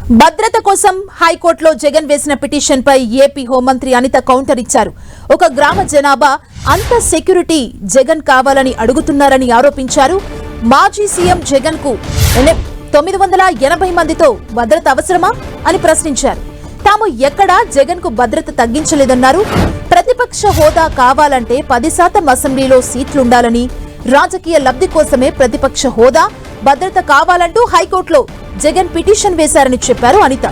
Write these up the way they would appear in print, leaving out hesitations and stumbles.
భద్రత కోసం హైకోర్టులో జగన్ వేసిన పిటిషన్ పై ఏపీ హోంమంత్రి అనిత కౌంటర్ ఇచ్చారు. ఒక గ్రామ జనాభా అంత సెక్యూరిటీ జగన్ కావాలని అడుగుతున్నారని ఆరోపించారు. మాజీ సీఎం జగన్ కు 980 మందితో భద్రత అవసరమా అని ప్రశ్నించారు. తాము ఎక్కడా జగన్ కు భద్రత తగ్గించలేదన్నారు. ప్రతిపక్ష హోదా కావాలంటే 10% అసెంబ్లీలో సీట్లుండాలని, రాజకీయ లబ్ధి కోసమే ప్రతిపక్ష హోదా భద్రత కావాలంటూ హైకోర్టులో జగన్ పిటిషన్ వేశారని చెప్పారు అనిత.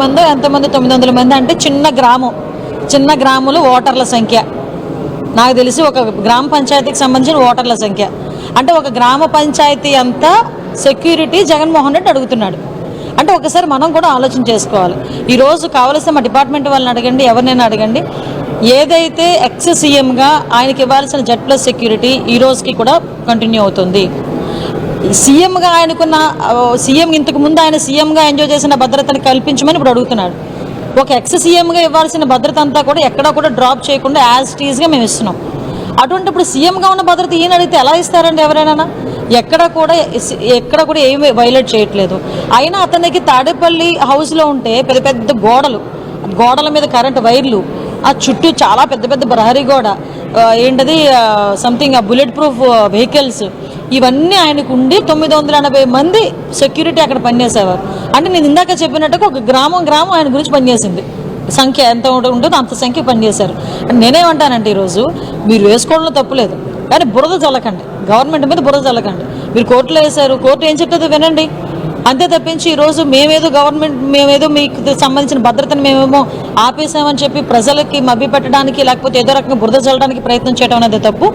మంది ఎంతమంది 900 మంది అంటే చిన్న గ్రాములు ఓటర్ల సంఖ్య. నాకు తెలిసి ఒక గ్రామ పంచాయతీకి సంబంధించిన ఓటర్ల సంఖ్య అంటే ఒక గ్రామ పంచాయతీ అంతా సెక్యూరిటీ జగన్మోహన్ రెడ్డి అడుగుతున్నాడు. అంటే ఒకసారి మనం కూడా ఆలోచన చేసుకోవాలి. ఈరోజు కావలసిన మా డిపార్ట్మెంట్ వాళ్ళని అడగండి, ఎవరినైనా అడగండి, ఏదైతే ఎక్స్ సీఎంగా ఆయనకి ఇవ్వాల్సిన Z+ సెక్యూరిటీ ఈ రోజుకి కూడా కంటిన్యూ అవుతుంది. సీఎంగా ఆయనకున్న సీఎం ఇంతకు ముందు ఆయన సీఎంగా ఎంజాయ్ చేసిన భద్రతను కల్పించమని ఇప్పుడు అడుగుతున్నాడు. ఒక ఎక్స్ సీఎంగా ఇవ్వాల్సిన భద్రత అంతా కూడా ఎక్కడా కూడా డ్రాప్ చేయకుండా యాజ్ టీజ్గా మేము ఇస్తున్నాం. అటువంటి ఇప్పుడు సీఎంగా ఉన్న భద్రత ఈయన అడిగితే ఎలా ఇస్తారండి ఎవరైనా? ఎక్కడ కూడా ఏమి వైలేట్ చేయట్లేదు. అయినా అతనికి తాడేపల్లి హౌస్లో ఉంటే పెద్ద పెద్ద గోడల మీద కరెంటు వైర్లు, ఆ చుట్టూ చాలా పెద్ద పెద్ద ప్రహరీ గోడ, ఏంటది సంథింగ్ బుల్లెట్ ప్రూఫ్ వెహికల్స్, ఇవన్నీ ఆయనకు ఉండి 980 మంది సెక్యూరిటీ అక్కడ పనిచేసేవారు. అంటే నేను ఇందాక చెప్పినట్టుగా ఒక గ్రామం ఆయన గురించి పనిచేసింది. సంఖ్య ఎంత ఉంటుందో అంత సంఖ్య పనిచేశారు. నేనేమంటానంటే ఈరోజు మీరు వేసుకోవడంలో తప్పులేదు, కానీ బురద చల్లకండి, గవర్నమెంట్ మీద బురద చల్లకండి. మీరు కోర్టులో వేశారు, కోర్టు ఏం చెప్తుందో వినండి. అంతే తప్పించి ఈరోజు మేమేదో మీకు సంబంధించిన భద్రతను మేమేమో ఆపేసామని చెప్పి ప్రజలకి మభ్యపెట్టడానికి లేకపోతే ఏదో రకంగా బురద చల్లడానికి ప్రయత్నం చేయడం అనేది తప్పు.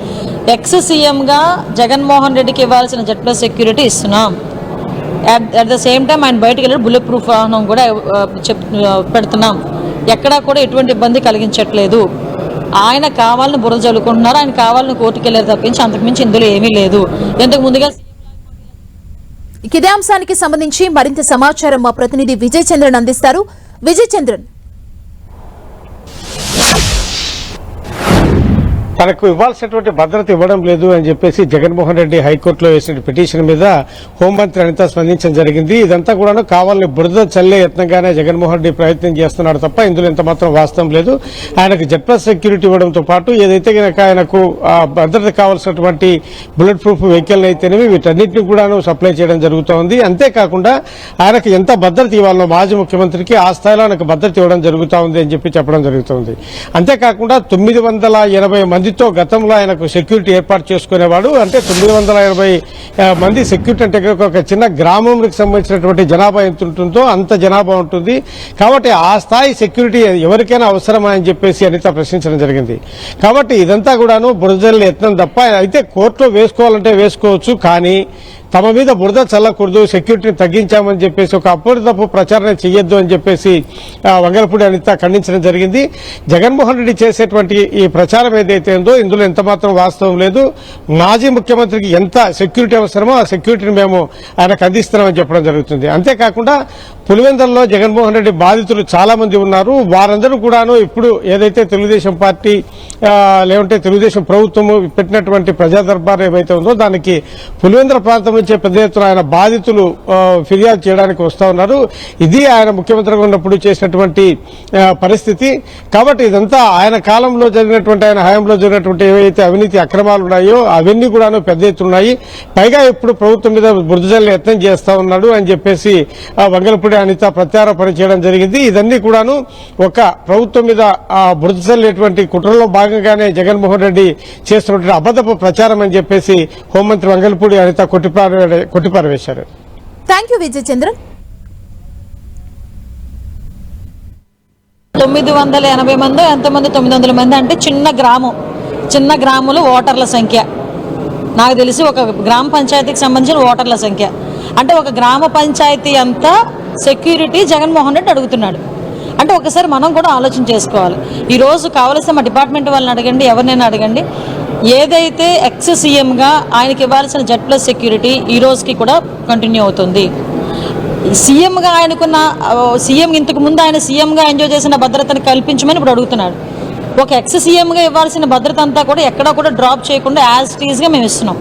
ఎక్స్ సీఎంగా జగన్మోహన్ రెడ్డికి ఇవ్వాల్సిన Z+ సెక్యూరిటీ ఇస్తున్నాం. అట్ ద సేమ్ టైం ఆయన బయటకు వెళ్ళి బుల్లెట్ ప్రూఫ్ వాహనం కూడా పెడుతున్నాం. ఎక్కడా కూడా ఎటువంటి ఇబ్బంది కలిగించట్లేదు. ఆయన కావాలని బురద చల్లుకుంటున్నారు, ఆయన కావాలని కోర్టుకు వెళ్ళారు తప్పించి అంతకుమించి ఇందులో ఏమీ లేదు. ఇంతకు ముందుగా ఇదే అంశానికి సంబంధించి మరింత సమాచారం మా ప్రతినిధి విజయ్ చంద్రన్ అందిస్తారు. విజయ్ చంద్రన్, తనకు ఇవ్వాల్సినటువంటి భద్రత ఇవ్వడం లేదు అని చెప్పేసి జగన్మోహన్ రెడ్డి హైకోర్టులో వేసిన పిటిషన్ మీద హోంమంత్రి అనిత స్పందించడం జరిగింది. ఇదంతా కూడా కావాలని బురద చల్లే యత్నంగానే జగన్మోహన్ రెడ్డి ప్రయత్నం చేస్తున్నాడు తప్ప ఇందులో ఎంత మాత్రం వాస్తవం లేదు. ఆయనకు Z+ సెక్యూరిటీ ఇవ్వడంతో పాటు ఏదైతే కనుక ఆయనకు భద్రత కావాల్సినటువంటి బుల్లెట్ ప్రూఫ్ వెహికల్ అయితేనేవి వీటన్నిటిని కూడా సప్లై చేయడం జరుగుతోంది. అంతేకాకుండా ఆయనకు ఎంత భద్రత ఇవ్వాలనో మాజీ ముఖ్యమంత్రికి ఆ స్థాయిలో ఆయనకు భద్రత ఇవ్వడం జరుగుతూ ఉంది అని చెప్పి చెప్పడం జరుగుతుంది. అంతేకాకుండా 980 మందితో గతంలో ఆయనకు సెక్యూరిటీ ఏర్పాటు చేసుకునేవాడు. అంటే 980 మంది సెక్యూరిటీ అంటే ఒక చిన్న గ్రామంకి సంబంధించినటువంటి జనాభా ఎంత ఉంటుందో అంత జనాభా ఉంటుంది. కాబట్టి ఆ స్థాయి సెక్యూరిటీ ఎవరికైనా అవసరమా అని చెప్పేసి అనిత ప్రశ్నించడం జరిగింది. కాబట్టి ఇదంతా కూడాను బురదజల్లి యత్నం తప్ప. అయితే కోర్టులో వేసుకోవాలంటే వేసుకోవచ్చు, కానీ తమ మీద బురద చల్లకూడదు, సెక్యూరిటీని తగ్గించామని చెప్పేసి ఒక అప్పటిదప్పు ప్రచారం చేయొద్దు అని చెప్పేసి వంగలపూడి అనిత ఖండించడం జరిగింది. జగన్మోహన్ రెడ్డి చేసేటువంటి ఈ ప్రచారం ఏదైతే ఉందో ఇందులో ఎంత మాత్రం వాస్తవం లేదు. మాజీ ముఖ్యమంత్రికి ఎంత సెక్యూరిటీ అవసరమో ఆ సెక్యూరిటీని మేము ఆయనకు అందిస్తున్నామని చెప్పడం జరుగుతుంది. అంతేకాకుండా పులివెందులలో జగన్మోహన్ రెడ్డి బాధితులు చాలా మంది ఉన్నారు. వారందరూ కూడాను ఇప్పుడు ఏదైతే తెలుగుదేశం పార్టీ లేదంటే తెలుగుదేశం ప్రభుత్వం పెట్టినటువంటి ప్రజా దర్బార్ ఏవైతే ఉందో దానికి పులివెందుల ప్రాంతం నుంచే పెద్ద ఎత్తున ఆయన బాధితులు ఫిర్యాదు చేయడానికి వస్తూ ఉన్నారు. ఇది ఆయన ముఖ్యమంత్రిగా ఉన్నప్పుడు చేసినటువంటి పరిస్థితి. కాబట్టి ఇదంతా ఆయన కాలంలో జరిగినటువంటి, ఆయన హయాంలో జరిగినటువంటి ఏవైతే అవినీతి అక్రమాలు ఉన్నాయో అవన్నీ కూడాను పెద్ద ఎత్తున ఉన్నాయి. పైగా ఇప్పుడు ప్రభుత్వం మీద బురదజల్లి యత్నం చేస్తా ఉన్నాడు అని చెప్పేసి వంగలపూడి అనిత ప్రత్యారోపణ చేయడం జరిగింది. ఇదన్నీ కూడాను ఒక ప్రభుత్వం మీద బురదజల్లేటువంటి కుట్రలో భాగంగానే జగన్మోహన్ రెడ్డి చేస్తున్నటువంటి అబద్ధపు ప్రచారం అని చెప్పేసి హోంమంత్రి వంగలపూడి అనిత కొట్టిపారవేశారు. Thank you Vijay Chandran. 980 మంది ఎంతమంది 900 మంది అంటే చిన్న గ్రాములు ఓటర్ల సంఖ్య. నాకు తెలిసి ఒక గ్రామ పంచాయతీకి సంబంధించిన ఓటర్ల సంఖ్య అంటే ఒక గ్రామ పంచాయతీ అంతా సెక్యూరిటీ జగన్మోహన్ రెడ్డి అడుగుతున్నాడు. అంటే ఒకసారి మనం కూడా ఆలోచన చేసుకోవాలి. ఈరోజు కావలసిన మా డిపార్ట్మెంట్ వాళ్ళని అడగండి, ఎవరినైనా అడగండి, ఏదైతే ఎక్స్ సీఎంగా ఆయనకి ఇవ్వాల్సిన Z+ సెక్యూరిటీ ఈ రోజుకి కూడా కంటిన్యూ అవుతుంది. సీఎంగా ఆయనకున్న సీఎం ఇంతకు ముందు ఆయన సీఎంగా ఎంజాయ్ చేసిన భద్రతను కల్పించమని ఇప్పుడు అడుగుతున్నాడు. ఒక ఎక్స్ సీఎంగా ఇవ్వాల్సిన భద్రత అంతా కూడా ఎక్కడా కూడా డ్రాప్ చేయకుండా యాజ్ టీజ్గా మేము ఇస్తున్నాం.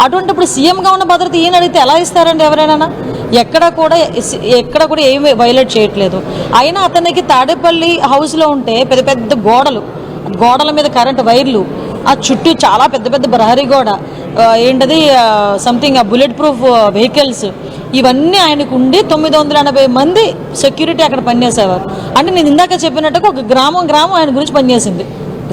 అటువంటిప్పుడు సీఎంగా ఉన్న భద్రత ఈయన అడిగితే ఎలా ఇస్తారండి ఎవరైనా? ఎక్కడ కూడా ఏమి వైలేట్ చేయట్లేదు. అయినా అతనికి తాడేపల్లి హౌస్లో ఉంటే పెద్ద పెద్ద గోడల మీద కరెంటు వైర్లు, ఆ చుట్టూ చాలా పెద్ద పెద్ద ప్రహరీ గోడ, ఏంటది సంథింగ్ బుల్లెట్ ప్రూఫ్ వెహికల్స్, ఇవన్నీ ఆయనకు ఉండి 980 మంది సెక్యూరిటీ అక్కడ పనిచేసేవారు. అంటే నేను ఇందాక చెప్పినట్టుగా ఒక గ్రామం ఆయన గురించి పనిచేసింది.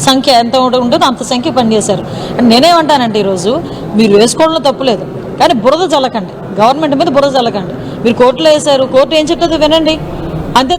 సంఖ్య ఎంత ఉంటుందో అంత సంఖ్య పనిచేశారు. అంటే నేనేమంటానంటే ఈరోజు మీరు వేసుకోవడంలో తప్పులేదు, కానీ బురద చల్లకండి, గవర్నమెంట్ మీద బురద చల్లకండి. మీరు కోర్టులో వేశారు, కోర్టు ఏం చెప్తుందో వినండి అంతే.